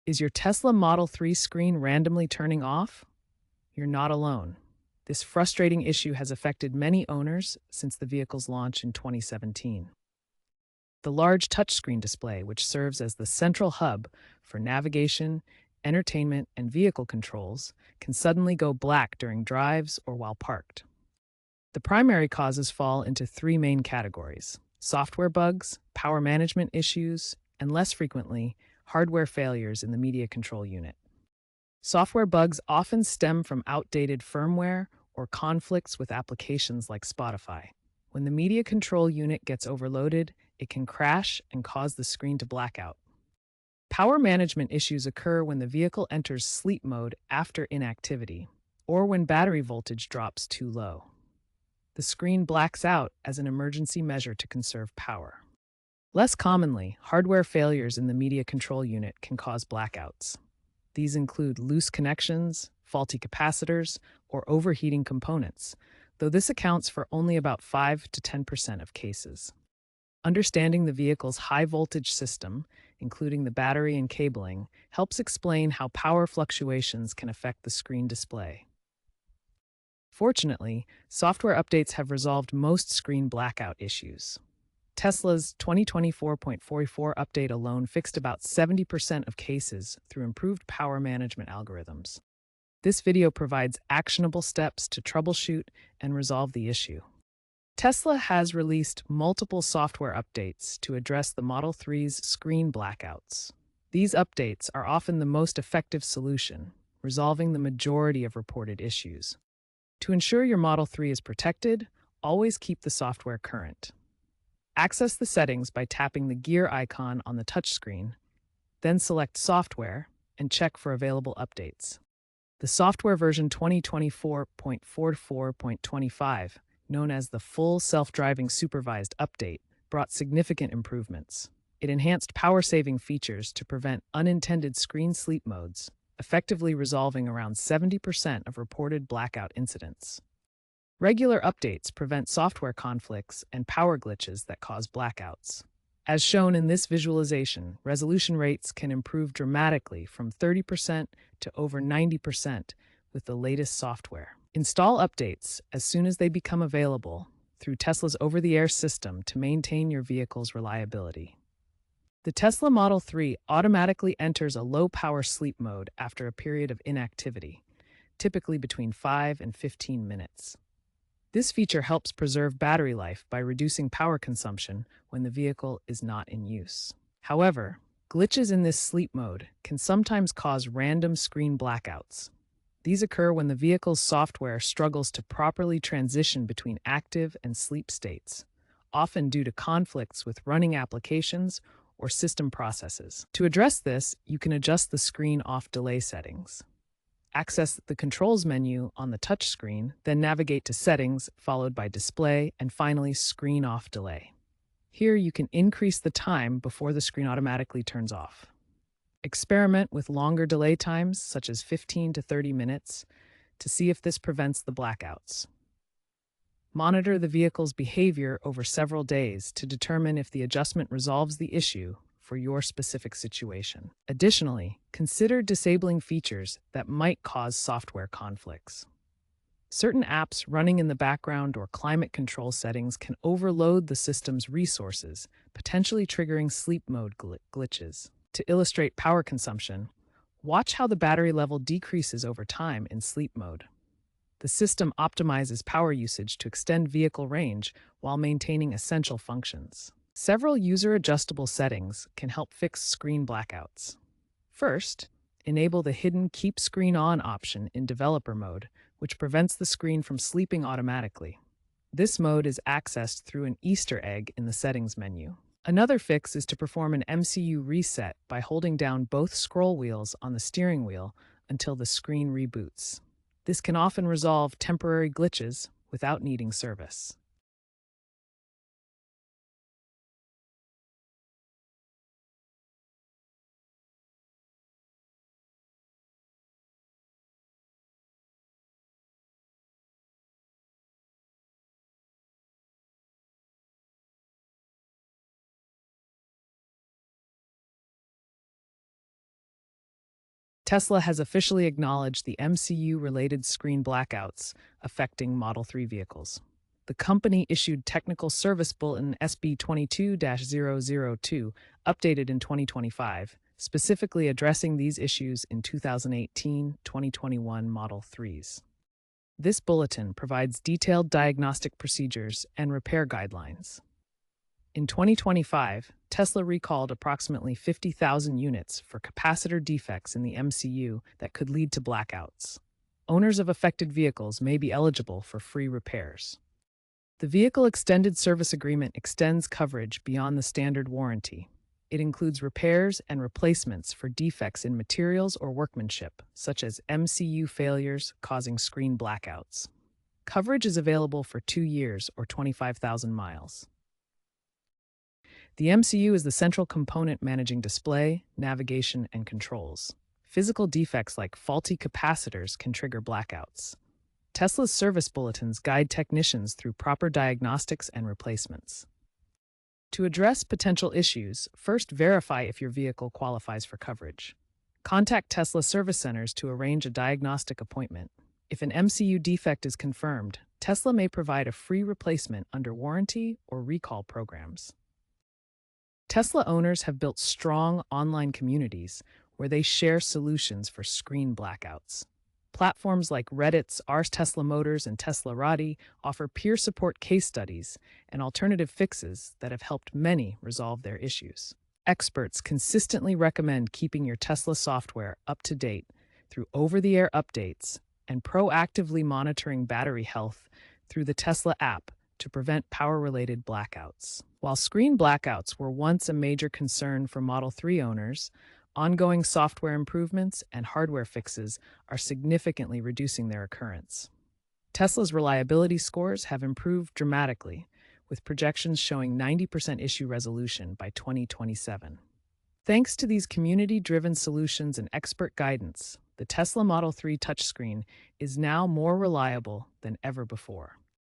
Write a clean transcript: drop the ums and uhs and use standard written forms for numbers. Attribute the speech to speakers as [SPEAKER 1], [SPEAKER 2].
[SPEAKER 1] Is your Tesla Model 3 screen randomly turning off? You're not alone. This frustrating issue has affected many owners since the vehicle's launch in 2017. The large touchscreen display, which serves as the central hub for navigation, entertainment, and vehicle controls, can suddenly go black during drives or while parked. The primary causes fall into three main categories: software bugs, power management issues, and less frequently, hardware failures in the media control unit. Software bugs often stem from outdated firmware or conflicts with applications like Spotify. When the media control unit gets overloaded, it can crash and cause the screen to black out. Power management issues occur when the vehicle enters sleep mode after inactivity, or when battery voltage drops too low. The screen blacks out as an emergency measure to conserve power. Less commonly, hardware failures in the media control unit can cause blackouts. These include loose connections, faulty capacitors, or overheating components, though this accounts for only about 5 to 10% of cases. Understanding the vehicle's high-voltage system, including the battery and cabling, helps explain how power fluctuations can affect the screen display. Fortunately, software updates have resolved most screen blackout issues. Tesla's 2024.44 update alone fixed about 70% of cases through improved power management algorithms. This video provides actionable steps to troubleshoot and resolve the issue. Tesla has released multiple software updates to address the Model 3's screen blackouts. These updates are often the most effective solution, resolving the majority of reported issues. To ensure your Model 3 is protected, always keep the software current. Access the settings by tapping the gear icon on the touchscreen, then select Software and check for available updates. The software version 2024.44.25, known as the Full Self-Driving Supervised Update, brought significant improvements. It enhanced power-saving features to prevent unintended screen sleep modes, effectively resolving around 70% of reported blackout incidents. Regular updates prevent software conflicts and power glitches that cause blackouts. As shown in this visualization, resolution rates can improve dramatically from 30% to over 90% with the latest software. Install updates as soon as they become available through Tesla's over-the-air system to maintain your vehicle's reliability. The Tesla Model 3 automatically enters a low-power sleep mode after a period of inactivity, typically between 5 and 15 minutes. This feature helps preserve battery life by reducing power consumption when the vehicle is not in use. However, glitches in this sleep mode can sometimes cause random screen blackouts. These occur when the vehicle's software struggles to properly transition between active and sleep states, often due to conflicts with running applications or system processes. To address this, you can adjust the screen off delay settings. Access the Controls menu on the touchscreen, then navigate to Settings, followed by Display, and finally Screen Off Delay. Here you can increase the time before the screen automatically turns off. Experiment with longer delay times, such as 15 to 30 minutes, to see if this prevents the blackouts. Monitor the vehicle's behavior over several days to determine if the adjustment resolves the issue for your specific situation. Additionally, consider disabling features that might cause software conflicts. Certain apps running in the background or climate control settings can overload the system's resources, potentially triggering sleep mode glitches. To illustrate power consumption, watch how the battery level decreases over time in sleep mode. The system optimizes power usage to extend vehicle range while maintaining essential functions. Several user-adjustable settings can help fix screen blackouts. First, enable the hidden Keep Screen On option in developer mode, which prevents the screen from sleeping automatically. This mode is accessed through an Easter egg in the settings menu. Another fix is to perform an MCU reset by holding down both scroll wheels on the steering wheel until the screen reboots. This can often resolve temporary glitches without needing service. Tesla has officially acknowledged the MCU-related screen blackouts affecting Model 3 vehicles. The company issued Technical Service Bulletin SB 22-002, updated in 2025, specifically addressing these issues in 2018-2021 Model 3s. This bulletin provides detailed diagnostic procedures and repair guidelines. In 2025, Tesla recalled approximately 50,000 units for capacitor defects in the MCU that could lead to blackouts. Owners of affected vehicles may be eligible for free repairs. The Vehicle Extended Service Agreement extends coverage beyond the standard warranty. It includes repairs and replacements for defects in materials or workmanship, such as MCU failures causing screen blackouts. Coverage is available for 2 years or 25,000 miles. The MCU is the central component managing display, navigation, and controls. Physical defects like faulty capacitors can trigger blackouts. Tesla's service bulletins guide technicians through proper diagnostics and replacements. To address potential issues, first verify if your vehicle qualifies for coverage. Contact Tesla service centers to arrange a diagnostic appointment. If an MCU defect is confirmed, Tesla may provide a free replacement under warranty or recall programs. Tesla owners have built strong online communities where they share solutions for screen blackouts. Platforms like Reddit's Ars Tesla Motors and Teslarati offer peer support case studies and alternative fixes that have helped many resolve their issues. Experts consistently recommend keeping your Tesla software up to date through over-the-air updates and proactively monitoring battery health through the Tesla app to prevent power-related blackouts. While screen blackouts were once a major concern for Model 3 owners, ongoing software improvements and hardware fixes are significantly reducing their occurrence. Tesla's reliability scores have improved dramatically, with projections showing 90% issue resolution by 2027. Thanks to these community-driven solutions and expert guidance, the Tesla Model 3 touchscreen is now more reliable than ever before.